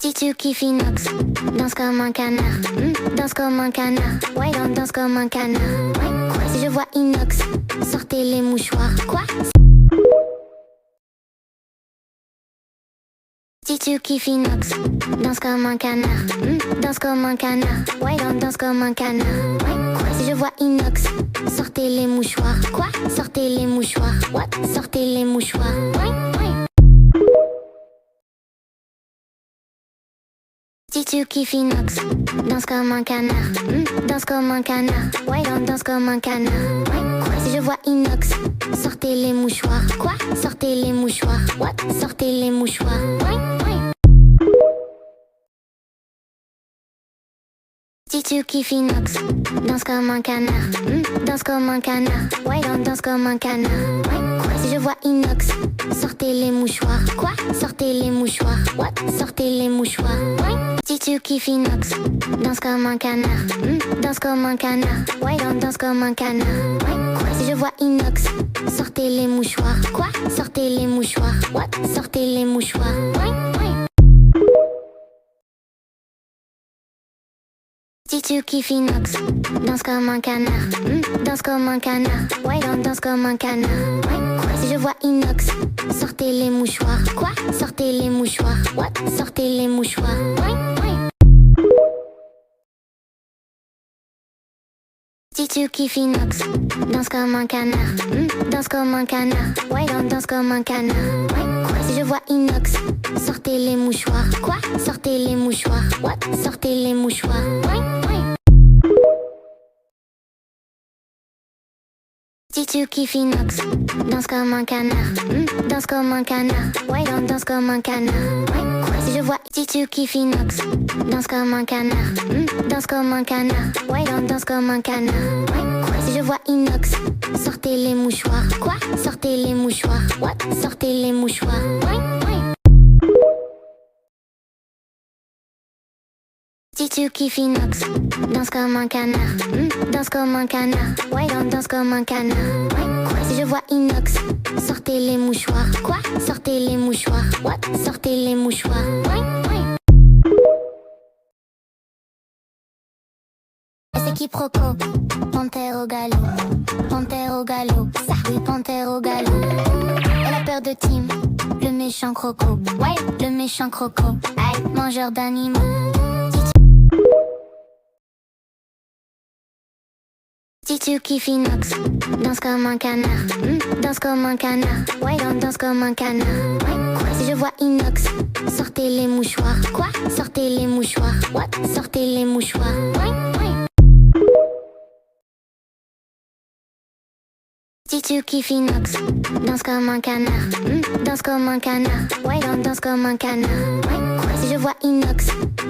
Si tu kiffes inox, danse comme un canard. Danse comme un canard. Ouais, danse comme un canard. Ouais. Si je vois inox, sortez les mouchoirs. Quoi? Si tu kiffes inox, danse comme un canard. Danse comme un canard. Ouais, danse comme un canard. Ouais. Si je vois inox, sortez les mouchoirs. Quoi? Sortez les mouchoirs. What? Sortez les mouchoirs. Ouais. Si tu kiffes inox, danse comme un canard. Danse comme un canard. Ouais, danse comme un canard. Ouais. Si je vois inox, sortez les mouchoirs. Quoi? Sortez les mouchoirs. What? Sortez les mouchoirs. Ouais. Si tu kiffes inox, danse comme un canard. Danse comme un canard. Ouais, danse comme un canard. Ouais. Si je vois inox, sortez les mouchoirs. Quoi? Sortez les mouchoirs. What? Sortez les mouchoirs. Ouais. Si tu kiffes inox, danse comme un canard. Danse comme un canard. Ouais, danse comme un canard. Ouais. Si je vois inox, sortez les mouchoirs. Quoi? Sortez les mouchoirs. What? Sortez les mouchoirs. Ouais. Si tu kiffes inox, danse comme un canard. Danse comme un canard. Ouais, danse comme un canard. Ouais. Si je vois inox, sortez les mouchoirs. Quoi? Sortez les mouchoirs. What? Sortez les mouchoirs. Ouais. Si tu kiffes inox, danse comme un canard. Danse comme un canard. Ouais, danse comme un canard. Ouais. Si je vois inox, sortez les mouchoirs. Quoi? Sortez les mouchoirs. What? Sortez les mouchoirs. Ouais. Si tu kiffes inox, danse comme un canard. Danse comme un canard. Ouais, danse comme un canard. Ouais. Si je vois, si tu kiffes inox, danse comme un canard. Danse comme un canard. Ouais, danse comme un canard. Ouais. Si je vois inox, sortez les mouchoirs. Quoi? Sortez les mouchoirs. What? Sortez les mouchoirs. Ouais. Si tu kiffes inox, danse comme un canard. Danse comme un canard. Ouais, danse comme un canard. Ouais. Si je vois inox, sortez les mouchoirs. Quoi? Sortez les mouchoirs. What? Sortez les mouchoirs. Ouais. C'est quiproquo, panthère au galop. Panthère au galop, ça oui, panthère au galop. Elle a peur de Tim, le méchant croco. Ouais, le méchant croco. Aïe, mangeur d'animaux. Si tu kiffes inox, danse comme un canard. Danse comme un canard. Ouais, danse comme un canard. Ouais. Si je vois inox, sortez les mouchoirs. Quoi? Sortez les mouchoirs. What? Sortez les mouchoirs. Ouais. Si tu kiffes inox, danse comme un canard. Danse comme un canard. Ouais, danse comme un canard. Ouais. Si je vois inox,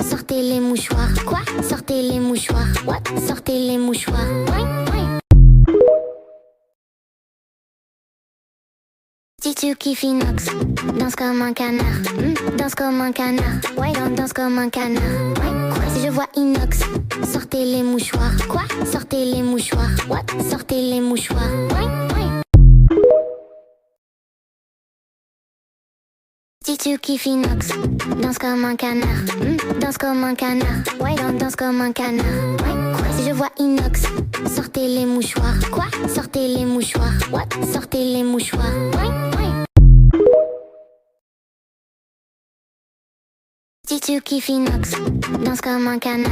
sortez les mouchoirs. Quoi? Sortez les mouchoirs. What? Sortez les mouchoirs. Ouais. Si tu kiffes inox, danse comme un canard. Danse comme un canard. Ouais, danse comme un canard. Ouais. Si je vois inox, sortez les mouchoirs. Quoi? Sortez les mouchoirs. What? Sortez les mouchoirs. Ouais. Si tu kiffes inox, danse comme un canard. Danse comme un canard. Ouais, danse comme un canard. Ouais. Si je vois inox, sortez les mouchoirs. Quoi? Sortez les mouchoirs. What? Sortez les mouchoirs. Ouais. Si tu kiffes inox, danse comme un canard.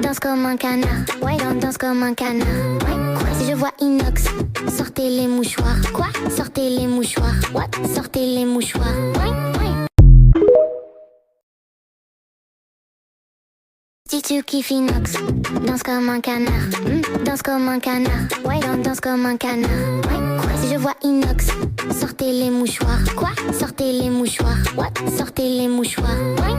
Danse comme un canard. Ouais, danse comme un canard. Ouais. Si je vois inox, sortez les mouchoirs. Quoi? Sortez les mouchoirs. What? Sortez les mouchoirs. Ouais. Si tu kiffes inox, danse comme un canard. Danse comme un canard. Ouais, danse comme un canard. Ouais. Si je vois inox, sortez les mouchoirs. Quoi? Sortez les mouchoirs. What? Sortez les mouchoirs. Ouais.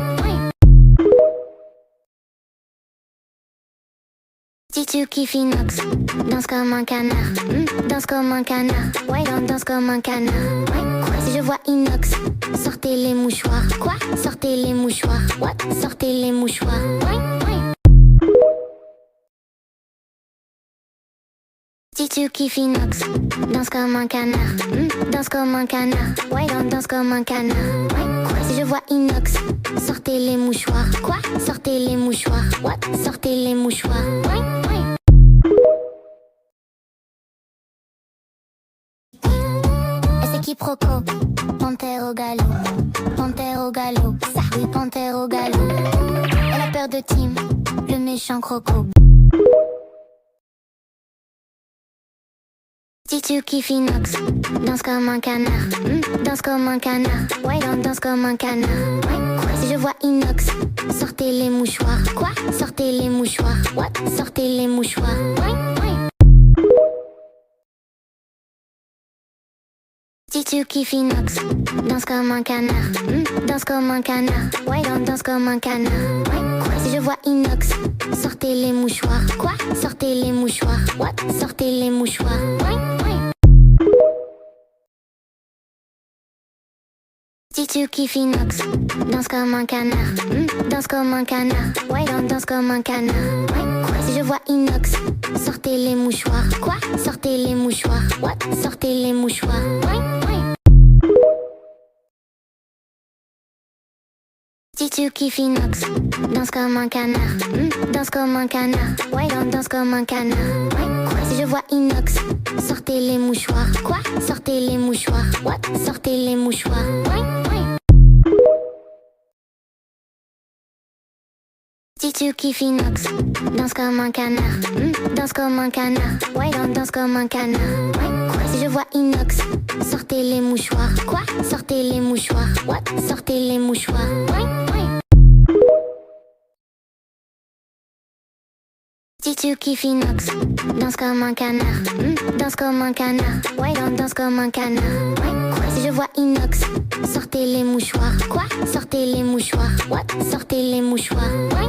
Si tu kiffes inox, danse comme un canard. Danse comme un canard. Ouais, danse comme un canard. Ouais. Si je vois inox, sortez les mouchoirs. Quoi? Sortez les mouchoirs. What? Sortez les mouchoirs. Ouais. Si Si tu kiffes inox, danse comme un canard. Danse comme un canard. Ouais, danse comme un canard. Ouais. Si je vois inox, sortez les mouchoirs. Quoi? Sortez les mouchoirs. What? Sortez les mouchoirs. Ouais, ouais. Et c'est quiproquo. Panthère au galop. Panthère au galop. Ça, oui, panthère au galop. Elle a peur de Tim, le méchant croco. Si tu kiffes inox, danse comme un canard. Danse comme un canard. Ouais, danse comme un canard. Ouais. Si je vois inox, sortez les mouchoirs. Quoi? Sortez les mouchoirs. What? Sortez les mouchoirs. Ouais, ouais. Si tu kiffes inox, danse comme un canard. Danse comme un canard. Ouais, danse comme un canard. Ouais. Si je vois inox, sortez les mouchoirs. Quoi? Sortez les mouchoirs. What? Sortez les mouchoirs. Ouais, ouais. Si tu kiffes inox, danse comme un canard. Danse comme un canard. Ouais, danse comme un canard. Ouais. Si je vois inox, sortez les mouchoirs. Quoi? Sortez les mouchoirs. What? Sortez les mouchoirs. Ouais, ouais. Si tu kiffes inox, danse comme un canard. Danse comme un canard. Ouais, danse comme un canard. Ouais. Si je vois inox, sortez les mouchoirs. Quoi? Sortez les mouchoirs. What? Sortez les mouchoirs. Ouais, ouais. Si tu kiffes inox, danse comme un canard. Danse comme un canard. Ouais, danse comme un canard. Ouais. Si je vois inox, sortez les mouchoirs. Quoi? Sortez les mouchoirs. What? Sortez les mouchoirs. Ouais, ouais. Si tu kiffes inox, danse comme un canard. Danse comme un canard. Ouais, danse comme un canard. Ouais. Si je vois inox, sortez les mouchoirs. Quoi? Sortez les mouchoirs. What? Sortez les mouchoirs. Ouais.